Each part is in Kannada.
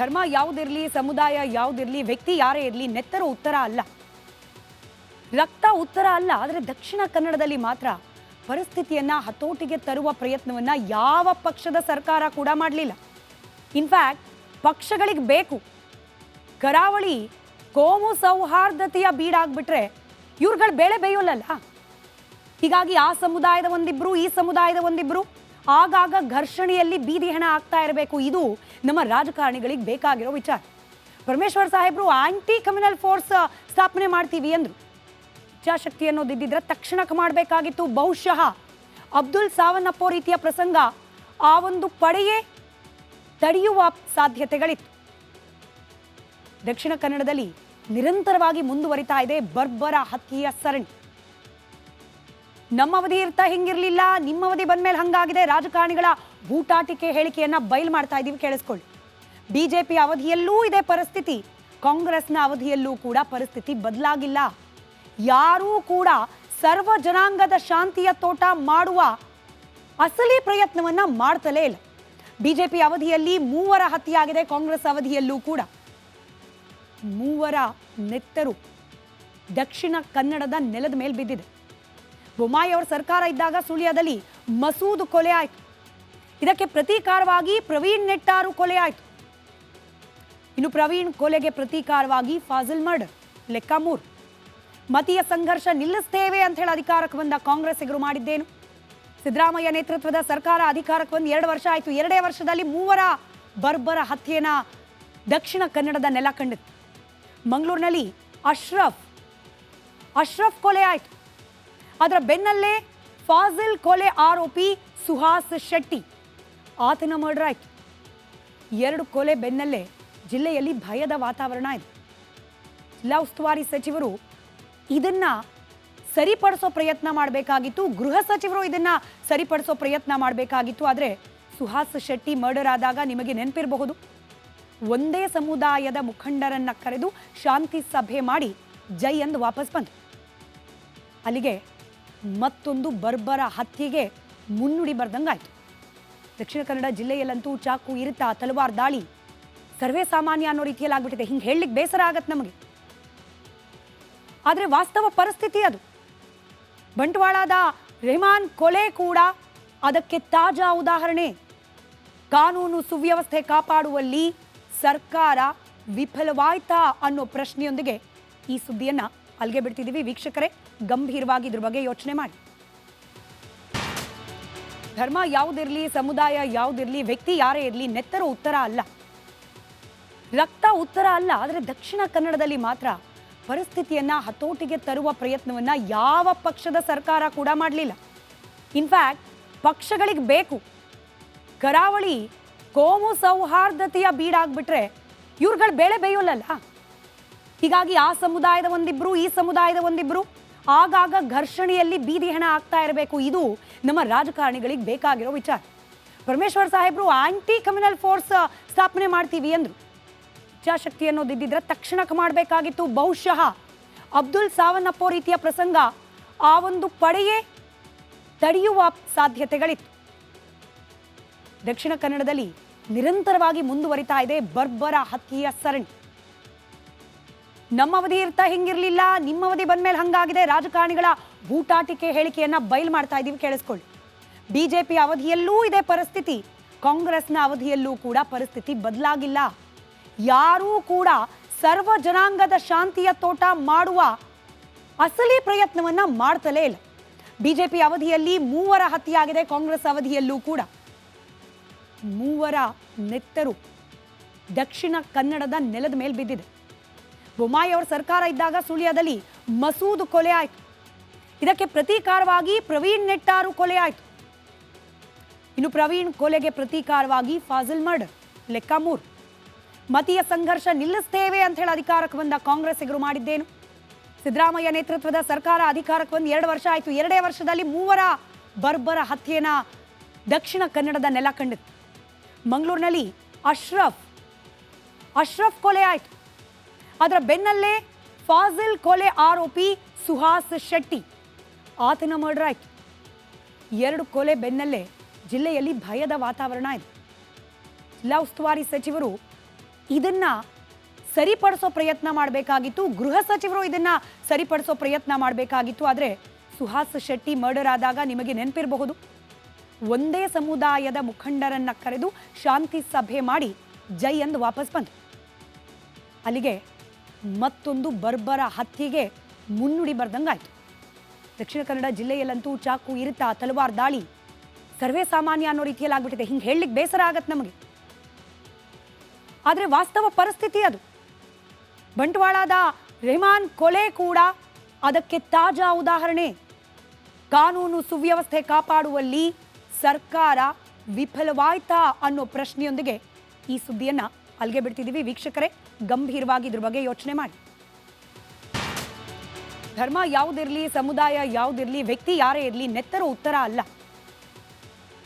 ಧರ್ಮ ಯಾವುದಿರಲಿ, ಸಮುದಾಯ ಯಾವುದಿರಲಿ, ವ್ಯಕ್ತಿ ಯಾರೇ ಇರಲಿ, ನೆತ್ತರು ಉತ್ತರ ಅಲ್ಲ, ರಕ್ತ ಉತ್ತರ ಅಲ್ಲ. ಆದರೆ ದಕ್ಷಿಣ ಕನ್ನಡದಲ್ಲಿ ಮಾತ್ರ ಪರಿಸ್ಥಿತಿಯನ್ನ ಹತೋಟಿಗೆ ತರುವ ಪ್ರಯತ್ನವನ್ನ ಯಾವ ಪಕ್ಷದ ಸರ್ಕಾರ ಕೂಡ ಮಾಡಲಿಲ್ಲ. ಇನ್ಫ್ಯಾಕ್ಟ್ ಪಕ್ಷಗಳಿಗೆ ಬೇಕು, ಕರಾವಳಿ ಕೋಮು ಸೌಹಾರ್ದತೆಯ ಬೀಡಾಗ್ಬಿಟ್ರೆ ಇವ್ರುಗಳು ಬೇಳೆ ಬೇಯೋಲ್ಲ. ಹೀಗಾಗಿ ಆ ಸಮುದಾಯದ ಒಂದಿಬ್ರು, ಈ ಸಮುದಾಯದ ಒಂದಿಬ್ರು ಆಗಾಗ ಘರ್ಷಣೆಯಲ್ಲಿ ಬೀದಿ ಹೆಣ ಆಗ್ತಾ ಇರಬೇಕು. ಇದು ನಮ್ಮ ರಾಜಕಾರಣಿಗಳಿಗೆ ಬೇಕಾಗಿರೋ ವಿಚಾರ. ಪರಮೇಶ್ವರ್ ಸಾಹೇಬ್ರು ಆಂಟಿ ಕಮ್ಯುನಲ್ ಫೋರ್ಸ್ ಸ್ಥಾಪನೆ ಮಾಡ್ತೀವಿ ಅಂದ್ರು. ಇಚ್ಛಾಶಕ್ತಿ ಅನ್ನೋದಿದ್ದಿದ್ರೆ ತಕ್ಷಣಕ್ಕೆ ಮಾಡಬೇಕಾಗಿತ್ತು. ಬಹುಶಃ ಅಬ್ದುಲ್ ಸಾವನ್ನಪ್ಪೋ ರೀತಿಯ ಪ್ರಸಂಗ ಆ ಒಂದು ಪಡೆಯೇ ತಡೆಯುವ ಸಾಧ್ಯತೆಗಳಿತ್ತು. ದಕ್ಷಿಣ ಕನ್ನಡದಲ್ಲಿ ನಿರಂತರವಾಗಿ ಮುಂದುವರಿತಾ ಇದೆ ಬರ್ಬರ ಹತ್ಯೆಯ ಸರಣಿ. ನಮ್ಮ ಅವಧಿ ಇರ್ತಾ ಹಿಂಗಿರ್ಲಿಲ್ಲ, ನಿಮ್ಮ ಅವಧಿ ಬಂದ್ಮೇಲೆ ಹಂಗಾಗಿದೆ. ರಾಜಕಾರಣಿಗಳ ಬೂಟಾಟಿಕೆ ಹೇಳಿಕೆಯನ್ನ ಬಯಲು ಮಾಡ್ತಾ ಇದೀವಿ, ಕೇಳಿಸ್ಕೊಳ್ಳಿ. ಬಿಜೆಪಿ ಅವಧಿಯಲ್ಲೂ ಇದೆ ಪರಿಸ್ಥಿತಿ, ಕಾಂಗ್ರೆಸ್ನ ಅವಧಿಯಲ್ಲೂ ಕೂಡ ಪರಿಸ್ಥಿತಿ ಬದಲಾಗಿಲ್ಲ. ಯಾರೂ ಕೂಡ ಸರ್ವ ಜನಾಂಗದ ಶಾಂತಿಯ ತೋಟ ಮಾಡುವ ಅಸಲಿ ಪ್ರಯತ್ನವನ್ನ ಮಾಡ್ತಲೇ ಇಲ್ಲ. ಬಿಜೆಪಿ ಅವಧಿಯಲ್ಲಿ 3 ಹತ್ಯೆ ಆಗಿದೆ, ಕಾಂಗ್ರೆಸ್ ಅವಧಿಯಲ್ಲೂ ಕೂಡ 3 ನೆತ್ತರು ದಕ್ಷಿಣ ಕನ್ನಡದ ನೆಲದ ಮೇಲೆ ಬಿದ್ದಿದೆ. ಬೊಮ್ಮಾಯಿ ಅವರ ಸರ್ಕಾರ ಇದ್ದಾಗ ಸುಳ್ಯದಲ್ಲಿ ಮಸೂದ್ ಕೊಲೆ ಆಯಿತು. ಇದಕ್ಕೆ ಪ್ರತೀಕಾರವಾಗಿ ಪ್ರವೀಣ್ ನೆಟ್ಟಾರು ಕೊಲೆ ಆಯಿತು. ಇನ್ನು ಪ್ರವೀಣ್ ಕೊಲೆಗೆ ಪ್ರತೀಕಾರವಾಗಿ ಫಾಜಿಲ್ ಮರ್ಡರ್, ಲೆಕ್ಕ 3. ಮತೀಯ ಸಂಘರ್ಷ ನಿಲ್ಲಿಸ್ತೇವೆ ಅಂತ ಹೇಳಿ ಅಧಿಕಾರಕ್ಕೆ ಬಂದ ಕಾಂಗ್ರೆಸ್ಸಿಗರು ಮಾಡಿದ್ದೇನು? ಸಿದ್ದರಾಮಯ್ಯ ನೇತೃತ್ವದ ಸರ್ಕಾರ ಅಧಿಕಾರಕ್ಕೆ ಬಂದು 2 ವರ್ಷ ಆಯಿತು. 2 ವರ್ಷದಲ್ಲಿ 3 ಬರ್ಬರ ಹತ್ಯೆನ ದಕ್ಷಿಣ ಕನ್ನಡದ ನೆಲ ಕಂಡಿತ್ತು. ಮಂಗಳೂರಿನಲ್ಲಿ ಅಶ್ರಫ್ ಕೊಲೆ ಆಯಿತು. ಅದರ ಬೆನ್ನಲ್ಲೇ ಫಾಜಿಲ್ ಕೊಲೆ ಆರೋಪಿ ಸುಹಾಸ್ ಶೆಟ್ಟಿ, ಆತನ ಮರ್ಡರ್ ಆಯಿತು. 2 ಕೊಲೆ ಬೆನ್ನಲ್ಲೇ ಜಿಲ್ಲೆಯಲ್ಲಿ ಭಯದ ವಾತಾವರಣ ಇದೆ. ಜಿಲ್ಲಾ ಉಸ್ತುವಾರಿ ಸಚಿವರು ಇದನ್ನ ಸರಿಪಡಿಸೋ ಪ್ರಯತ್ನ ಮಾಡಬೇಕಾಗಿತ್ತು, ಗೃಹ ಸಚಿವರು ಇದನ್ನ ಸರಿಪಡಿಸೋ ಪ್ರಯತ್ನ ಮಾಡಬೇಕಾಗಿತ್ತು. ಆದರೆ ಸುಹಾಸ್ ಶೆಟ್ಟಿ ಮರ್ಡರ್ ಆದಾಗ ನಿಮಗೆ ನೆನಪಿರಬಹುದು, ಒಂದೇ ಸಮುದಾಯದ ಮುಖಂಡರನ್ನ ಕರೆದು ಶಾಂತಿ ಸಭೆ ಮಾಡಿ ಜೈ ಎಂದು ವಾಪಸ್ ಬಂತು. ಅಲ್ಲಿಗೆ ಮತ್ತೊಂದು ಬರ್ಬರ ಹತ್ಯೆಗೆ ಮುನ್ನುಡಿ ಬರ್ದಂಗಾಯ್ತು. ದಕ್ಷಿಣ ಕನ್ನಡ ಜಿಲ್ಲೆಯಲ್ಲಂತೂ ಚಾಕು, ಇರುತ್ತಾ, ತಲವಾರ್ ದಾಳಿ ಸರ್ವೇ ಸಾಮಾನ್ಯ ಅನ್ನೋ ರೀತಿಯಲ್ಲಿ ಆಗ್ಬಿಟ್ಟಿದೆ. ಹಿಂಗೆ ಹೇಳಲಿಕ್ಕೆ ಬೇಸರ ಆಗತ್ತೆ ನಮಗೆ, ಆದರೆ ವಾಸ್ತವ ಪರಿಸ್ಥಿತಿ ಅದು. ಬಂಟ್ವಾಳದ ರೆಹಮಾನ್ ಕೊಲೆ ಕೂಡ ಅದಕ್ಕೆ ತಾಜಾ ಉದಾಹರಣೆ. ಕಾನೂನು ಸುವ್ಯವಸ್ಥೆ ಕಾಪಾಡುವಲ್ಲಿ ಸರ್ಕಾರ ವಿಫಲವಾಯ್ತಾ ಅನ್ನೋ ಪ್ರಶ್ನೆಯೊಂದಿಗೆ ಈ ಸುದ್ದಿಯನ್ನ ಅಲ್ಲಿಗೆ ಬಿಡ್ತಿದ್ದೀವಿ. ವೀಕ್ಷಕರೇ, ಗಂಭೀರವಾಗಿ ಇದ್ರ ಬಗ್ಗೆ ಯೋಚನೆ ಮಾಡಿ. ಧರ್ಮ ಯಾವುದಿರಲಿ, ಸಮುದಾಯ ಯಾವುದಿರಲಿ, ವ್ಯಕ್ತಿ ಯಾರೇ ಇರಲಿ, ನೆತ್ತರು ಉತ್ತರ ಅಲ್ಲ, ರಕ್ತ ಉತ್ತರ ಅಲ್ಲ. ಆದರೆ ದಕ್ಷಿಣ ಕನ್ನಡದಲ್ಲಿ ಮಾತ್ರ ಪರಿಸ್ಥಿತಿಯನ್ನ ಹತೋಟಿಗೆ ತರುವ ಪ್ರಯತ್ನವನ್ನ ಯಾವ ಪಕ್ಷದ ಸರ್ಕಾರ ಕೂಡ ಮಾಡಲಿಲ್ಲ. ಇನ್ಫ್ಯಾಕ್ಟ್ ಪಕ್ಷಗಳಿಗೆ ಬೇಕು, ಕರಾವಳಿ ಕೋಮು ಸೌಹಾರ್ದತೆಯ ಬೀಡಾಗ್ಬಿಟ್ರೆ ಇವ್ರುಗಳು ಬೇಳೆ ಬೇಯೋಲ್ಲ. ಹೀಗಾಗಿ ಆ ಸಮುದಾಯದ ಒಂದಿಬ್ರು, ಈ ಸಮುದಾಯದ ಒಂದಿಬ್ರು ಆಗಾಗ ಘರ್ಷಣೆಯಲ್ಲಿ ಬೀದಿ ಹೆಣ ಆಗ್ತಾ ಇರಬೇಕು. ಇದು ನಮ್ಮ ರಾಜಕಾರಣಿಗಳಿಗೆ ಬೇಕಾಗಿರೋ ವಿಚಾರ. ಪರಮೇಶ್ವರ್ ಸಾಹೇಬ್ರು ಆಂಟಿ ಕಮ್ಯುನಲ್ ಫೋರ್ಸ್ ಸ್ಥಾಪನೆ ಮಾಡ್ತೀವಿ ಅಂದ್ರು. ಇಚ್ಛಾಶಕ್ತಿ ಅನ್ನೋದಿದ್ದಿದ್ರೆ ತಕ್ಷಣಕ್ಕೆ ಮಾಡಬೇಕಾಗಿತ್ತು. ಬಹುಶಃ ಅಬ್ದುಲ್ ಸಾವನ್ನಪ್ಪೋ ರೀತಿಯ ಪ್ರಸಂಗ ಆ ಒಂದು ಪಡೆಯೇ ತಡೆಯುವ ಸಾಧ್ಯತೆಗಳಿತ್ತು. ದಕ್ಷಿಣ ಕನ್ನಡದಲ್ಲಿ ನಿರಂತರವಾಗಿ ಮುಂದುವರಿತಾ ಇದೆ ಬರ್ಬರ ಹತ್ಯೆಯ ಸರಣಿ. ನಮ್ಮ ಅವಧಿ ಇರ್ತಾ ಹಿಂಗಿರ್ಲಿಲ್ಲ, ನಿಮ್ಮ ಅವಧಿ ಬಂದ್ಮೇಲೆ ಹಂಗಾಗಿದೆ. ರಾಜಕಾರಣಿಗಳ ಬೂಟಾಟಿಕೆ ಹೇಳಿಕೆಯನ್ನ ಬಯಲು ಮಾಡ್ತಾ ಇದೀವಿ, ಕೇಳಿಸ್ಕೊಳ್ಳಿ. ಬಿಜೆಪಿ ಅವಧಿಯಲ್ಲೂ ಇದೆ ಪರಿಸ್ಥಿತಿ, ಕಾಂಗ್ರೆಸ್ನ ಅವಧಿಯಲ್ಲೂ ಕೂಡ ಪರಿಸ್ಥಿತಿ ಬದಲಾಗಿಲ್ಲ. ಯಾರೂ ಕೂಡ ಸರ್ವ ಜನಾಂಗದ ಶಾಂತಿಯ ತೋಟ ಮಾಡುವ ಅಸಲಿ ಪ್ರಯತ್ನವನ್ನ ಮಾಡ್ತಲೇ ಇಲ್ಲ. ಬಿಜೆಪಿ ಅವಧಿಯಲ್ಲಿ 3 ಹತ್ಯೆ ಆಗಿದೆ, ಕಾಂಗ್ರೆಸ್ ಅವಧಿಯಲ್ಲೂ ಕೂಡ 3 ನೆತ್ತರು ದಕ್ಷಿಣ ಕನ್ನಡದ ನೆಲದ ಮೇಲೆ ಬಿದ್ದಿದೆ. ಬೊಮ್ಮಾಯಿ ಅವರ ಸರ್ಕಾರ ಇದ್ದಾಗ ಸುಳ್ಯದಲ್ಲಿ ಮಸೂದ್ ಕೊಲೆ ಆಯಿತು. ಇದಕ್ಕೆ ಪ್ರತೀಕಾರವಾಗಿ ಪ್ರವೀಣ್ ನೆಟ್ಟಾರು ಕೊಲೆ ಆಯಿತು. ಇನ್ನು ಪ್ರವೀಣ್ ಕೊಲೆಗೆ ಪ್ರತೀಕಾರವಾಗಿ ಫಾಜಿಲ್ ಮರ್ಡರ್, ಲೆಕ್ಕ 3. ಮತೀಯ ಸಂಘರ್ಷ ನಿಲ್ಲಿಸ್ತೇವೆ ಅಂತ ಹೇಳಿ ಅಧಿಕಾರಕ್ಕೆ ಬಂದ ಕಾಂಗ್ರೆಸ್ಸಿಗರು ಮಾಡಿದ್ದೇನು? ಸಿದ್ದರಾಮಯ್ಯ ನೇತೃತ್ವದ ಸರ್ಕಾರ ಅಧಿಕಾರಕ್ಕೆ ಬಂದು 2 ವರ್ಷ ಆಯಿತು. 2 ವರ್ಷದಲ್ಲಿ 3 ಬರ್ಬರ ಹತ್ಯೆನ ದಕ್ಷಿಣ ಕನ್ನಡದ ನೆಲ ಕಂಡಿತ್ತು. ಮಂಗಳೂರಿನಲ್ಲಿ ಅಶ್ರಫ್ ಕೊಲೆ ಆಯಿತು. ಅದರ ಬೆನ್ನಲ್ಲೇ ಫಾಜಿಲ್ ಕೊಲೆ ಆರೋಪಿ ಸುಹಾಸ್ ಶೆಟ್ಟಿ, ಆತನ ಮರ್ಡರ್ ಆಯಿತು. 2 ಕೊಲೆ ಬೆನ್ನಲ್ಲೇ ಜಿಲ್ಲೆಯಲ್ಲಿ ಭಯದ ವಾತಾವರಣ ಇದೆ. ಜಿಲ್ಲಾ ಉಸ್ತುವಾರಿ ಸಚಿವರು ಇದನ್ನ ಸರಿಪಡಿಸೋ ಪ್ರಯತ್ನ ಮಾಡಬೇಕಾಗಿತ್ತು. ಗೃಹ ಸಚಿವರು ಇದನ್ನ ಸರಿಪಡಿಸೋ ಪ್ರಯತ್ನ ಮಾಡಬೇಕಾಗಿತ್ತು. ಆದರೆ ಸುಹಾಸ್ ಶೆಟ್ಟಿ ಮರ್ಡರ್ ಆದಾಗ ನಿಮಗೆ ನೆನಪಿರಬಹುದು, ಒಂದೇ ಸಮುದಾಯದ ಮುಖಂಡರನ್ನ ಕರೆದು ಶಾಂತಿ ಸಭೆ ಮಾಡಿ ಜೈ ಎಂದು ವಾಪಸ್ ಬಂತು. ಅಲ್ಲಿಗೆ ಮತ್ತೊಂದು ಬರ್ಬರ ಹತ್ಯೆಗೆ ಮುನ್ನುಡಿ ಬರ್ದಂಗಾಯ್ತು. ದಕ್ಷಿಣ ಕನ್ನಡ ಜಿಲ್ಲೆಯಲ್ಲಂತೂ ಚಾಕು, ಇರುತ್ತಾ, ತಲವಾರ್ ದಾಳಿ ಸರ್ವೇ ಸಾಮಾನ್ಯ ಅನ್ನೋ ರೀತಿಯಲ್ಲಿ ಆಗ್ಬಿಟ್ಟಿದೆ. ಹಿಂಗೆ ಹೇಳಲಿಕ್ಕೆ ಬೇಸರ ಆಗತ್ತೆ ನಮಗೆ, ಆದರೆ ವಾಸ್ತವ ಪರಿಸ್ಥಿತಿ ಅದು. ಬಂಟ್ವಾಳದ ರೆಹಮಾನ್ ಕೊಲೆ ಕೂಡ ಅದಕ್ಕೆ ತಾಜಾ ಉದಾಹರಣೆ. ಕಾನೂನು ಸುವ್ಯವಸ್ಥೆ ಕಾಪಾಡುವಲ್ಲಿ ಸರ್ಕಾರ ವಿಫಲವಾಯ್ತಾ ಅನ್ನೋ ಪ್ರಶ್ನೆಯೊಂದಿಗೆ ಈ ಸುದ್ದಿಯನ್ನ ಅಲ್ಲಿಗೆ ಬಿಡ್ತಿದ್ದೀವಿ. ವೀಕ್ಷಕರೇ, ಗಂಭೀರವಾಗಿ ಇದ್ರ ಬಗ್ಗೆ ಯೋಚನೆ ಮಾಡಿ. ಧರ್ಮ ಯಾವುದಿರಲಿ, ಸಮುದಾಯ ಯಾವುದಿರಲಿ, ವ್ಯಕ್ತಿ ಯಾರೇ ಇರಲಿ, ನೆತ್ತರು ಉತ್ತರ ಅಲ್ಲ,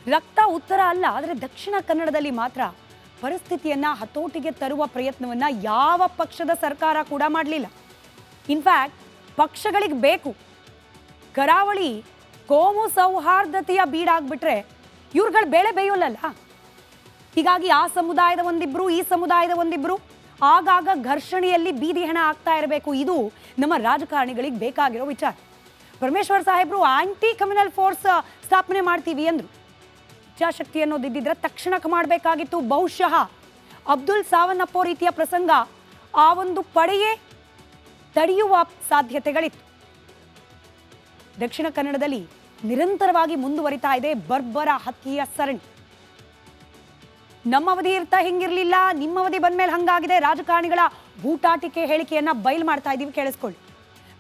ರಕ್ತ ಉತ್ತರ ಅಲ್ಲ. ಆದರೆ ದಕ್ಷಿಣ ಕನ್ನಡದಲ್ಲಿ ಮಾತ್ರ ಪರಿಸ್ಥಿತಿಯನ್ನ ಹತೋಟಿಗೆ ತರುವ ಪ್ರಯತ್ನವನ್ನ ಯಾವ ಪಕ್ಷದ ಸರ್ಕಾರ ಕೂಡ ಮಾಡಲಿಲ್ಲ. ಇನ್ಫ್ಯಾಕ್ಟ್ ಪಕ್ಷಗಳಿಗೆ ಬೇಕು, ಕರಾವಳಿ ಕೋಮು ಸೌಹಾರ್ದತೆಯ ಬೀಡಾಗ್ಬಿಟ್ರೆ ಇವ್ರುಗಳು ಬೇಳೆ ಬೇಯೋಲ್ಲಲ್ಲ. ಹೀಗಾಗಿ ಆ ಸಮುದಾಯದ ಒಂದಿಬ್ರು, ಈ ಸಮುದಾಯದ ಒಂದಿಬ್ರು ಆಗಾಗ ಘರ್ಷಣೆಯಲ್ಲಿ ಬೀದಿ ಹೆಣ ಆಗ್ತಾ ಇರಬೇಕು. ಇದು ನಮ್ಮ ರಾಜಕಾರಣಿಗಳಿಗೆ ಬೇಕಾಗಿರೋ ವಿಚಾರ. ಪರಮೇಶ್ವರ್ ಸಾಹೇಬ್ರು ಆಂಟಿ ಕಮ್ಯುನಲ್ ಫೋರ್ಸ್ ಸ್ಥಾಪನೆ ಮಾಡ್ತೀವಿ ಅಂದ್ರು. ಇಚ್ಛಾಶಕ್ತಿ ಅನ್ನೋದಿದ್ದಿದ್ರೆ ತಕ್ಷಣಕ್ಕೆ ಮಾಡಬೇಕಾಗಿತ್ತು. ಬಹುಶಃ ಅಬ್ದುಲ್ ಸಾವನ್ನಪ್ಪೋ ರೀತಿಯ ಪ್ರಸಂಗ ಆ ಒಂದು ಪಡೆಯೇ ತಡೆಯುವ ಸಾಧ್ಯತೆಗಳಿತ್ತು. ದಕ್ಷಿಣ ಕನ್ನಡದಲ್ಲಿ ನಿರಂತರವಾಗಿ ಮುಂದುವರಿತಾ ಇದೆ ಬರ್ಬರ ಹತ್ಯೆಯ ಸರಣಿ. ನಮ್ಮ ಅವಧಿ ಇರ್ತಾ ಹಿಂಗಿರ್ಲಿಲ್ಲ, ನಿಮ್ಮ ಅವಧಿ ಬಂದ್ಮೇಲೆ ಹಂಗಾಗಿದೆ. ರಾಜಕಾರಣಿಗಳ ಬೂಟಾಟಿಕೆ ಹೇಳಿಕೆಯನ್ನ ಬಯಲು ಮಾಡ್ತಾ ಇದೀವಿ, ಕೇಳಿಸ್ಕೊಳ್ಳಿ.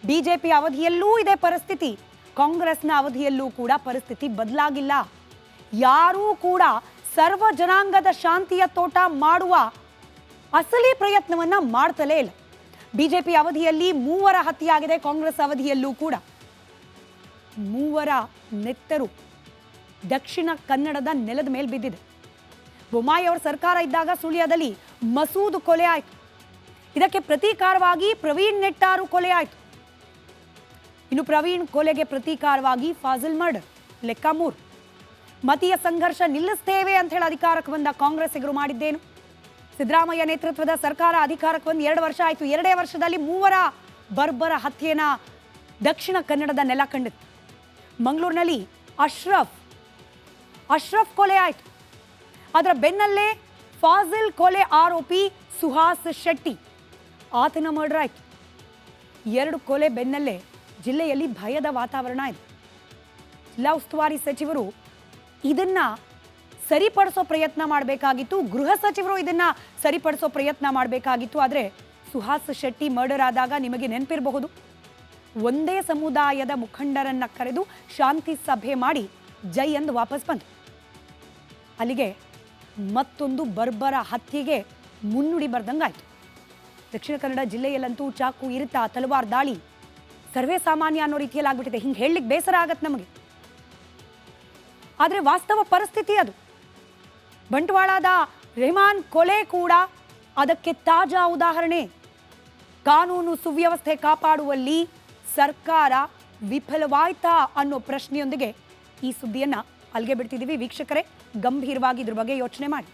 ಬಿಜೆಪಿ ಅವಧಿಯಲ್ಲೂ ಇದೆ ಪರಿಸ್ಥಿತಿ, ಕಾಂಗ್ರೆಸ್ನ ಅವಧಿಯಲ್ಲೂ ಕೂಡ ಪರಿಸ್ಥಿತಿ ಬದಲಾಗಿಲ್ಲ. ಯಾರೂ ಕೂಡ ಸರ್ವ ಜನಾಂಗದ ಶಾಂತಿಯ ತೋಟ ಮಾಡುವ ಅಸಲಿ ಪ್ರಯತ್ನವನ್ನ ಮಾಡ್ತಲೇ ಇಲ್ಲ. ಬಿಜೆಪಿ ಅವಧಿಯಲ್ಲಿ 3 ಹತ್ಯೆ ಆಗಿದೆ, ಕಾಂಗ್ರೆಸ್ ಅವಧಿಯಲ್ಲೂ ಕೂಡ 3 ನೆತ್ತರು ದಕ್ಷಿಣ ಕನ್ನಡದ ನೆಲದ ಮೇಲೆ ಬಿದ್ದಿದೆ. ಬೊಮ್ಮಾಯಿ ಅವರ ಸರ್ಕಾರ ಇದ್ದಾಗ ಸುಳ್ಯದಲ್ಲಿ ಮಸೂದ್ ಕೊಲೆ ಆಯಿತು. ಇದಕ್ಕೆ ಪ್ರತೀಕಾರವಾಗಿ ಪ್ರವೀಣ್ ನೆಟ್ಟಾರು ಕೊಲೆ ಆಯಿತು. ಇನ್ನು ಪ್ರವೀಣ್ ಕೊಲೆಗೆ ಪ್ರತೀಕಾರವಾಗಿ ಫಾಜಿಲ್ ಮರ್ಡರ್. ಲೆಕ್ಕ 3. ಮತೀಯ ಸಂಘರ್ಷ ನಿಲ್ಲಿಸ್ತೇವೆ ಅಂತ ಹೇಳಿ ಅಧಿಕಾರಕ್ಕೆ ಬಂದ ಕಾಂಗ್ರೆಸ್ಸಿಗರು ಮಾಡಿದ್ದೇನು? ಸಿದ್ದರಾಮಯ್ಯ ನೇತೃತ್ವದ ಸರ್ಕಾರ ಅಧಿಕಾರಕ್ಕೆ ಬಂದು 2 ವರ್ಷ ಆಯಿತು. 2 ವರ್ಷದಲ್ಲಿ 3 ಬರ್ಬರ ಹತ್ಯೆನ ದಕ್ಷಿಣ ಕನ್ನಡದ ನೆಲ ಕಂಡಿತ್ತು. ಮಂಗಳೂರಿನಲ್ಲಿ ಅಶ್ರಫ್ ಕೊಲೆ ಆಯಿತು. ಅದರ ಬೆನ್ನಲ್ಲೇ ಫಾಜಿಲ್ ಕೊಲೆ ಆರೋಪಿ ಸುಹಾಸ್ ಶೆಟ್ಟಿ, ಆತನ ಮರ್ಡರ್ ಆಯಿತು. 2 ಕೊಲೆ ಬೆನ್ನಲ್ಲೇ ಜಿಲ್ಲೆಯಲ್ಲಿ ಭಯದ ವಾತಾವರಣ ಇದೆ. ಜಿಲ್ಲಾ ಉಸ್ತುವಾರಿ ಸಚಿವರು ಇದನ್ನ ಸರಿಪಡಿಸೋ ಪ್ರಯತ್ನ ಮಾಡಬೇಕಾಗಿತ್ತು. ಗೃಹ ಸಚಿವರು ಇದನ್ನ ಸರಿಪಡಿಸೋ ಪ್ರಯತ್ನ ಮಾಡಬೇಕಾಗಿತ್ತು. ಆದರೆ ಸುಹಾಸ್ ಶೆಟ್ಟಿ ಮರ್ಡರ್ ಆದಾಗ ನಿಮಗೆ ನೆನಪಿರಬಹುದು, ಒಂದೇ ಸಮುದಾಯದ ಮುಖಂಡರನ್ನ ಕರೆದು ಶಾಂತಿ ಸಭೆ ಮಾಡಿ ಜೈ ಎಂದು ವಾಪಸ್ ಬಂತು. ಅಲ್ಲಿಗೆ ಮತ್ತೊಂದು ಬರ್ಬರ ಹತ್ಯೆಗೆ ಮುನ್ನುಡಿ ಬರ್ದಂಗಾಯ್ತು. ದಕ್ಷಿಣ ಕನ್ನಡ ಜಿಲ್ಲೆಯಲ್ಲಂತೂ ಚಾಕು, ಇರುತ್ತಾ, ತಲವಾರ್ ದಾಳಿ ಸರ್ವೇ ಸಾಮಾನ್ಯ ಅನ್ನೋ ರೀತಿಯಲ್ಲಿ ಆಗ್ಬಿಟ್ಟಿದೆ. ಹಿಂಗೆ ಹೇಳಲಿಕ್ಕೆ ಬೇಸರ ಆಗತ್ತೆ ನಮಗೆ, ಆದರೆ ವಾಸ್ತವ ಪರಿಸ್ಥಿತಿ ಅದು. ಬಂಟ್ವಾಳದ ರೆಹಮಾನ್ ಕೊಲೆ ಕೂಡ ಅದಕ್ಕೆ ತಾಜಾ ಉದಾಹರಣೆ. ಕಾನೂನು ಸುವ್ಯವಸ್ಥೆ ಕಾಪಾಡುವಲ್ಲಿ ಸರ್ಕಾರ ವಿಫಲವಾಯ್ತಾ ಅನ್ನೋ ಪ್ರಶ್ನೆಯೊಂದಿಗೆ ಈ ಸುದ್ದಿಯನ್ನ ಅಲ್ಲಿಗೆ ಬಿಡ್ತಿದ್ದೀವಿ. ವೀಕ್ಷಕರೇ, ಗಂಭೀರವಾಗಿ ಇದ್ರ ಬಗ್ಗೆ ಯೋಚನೆ ಮಾಡಿ.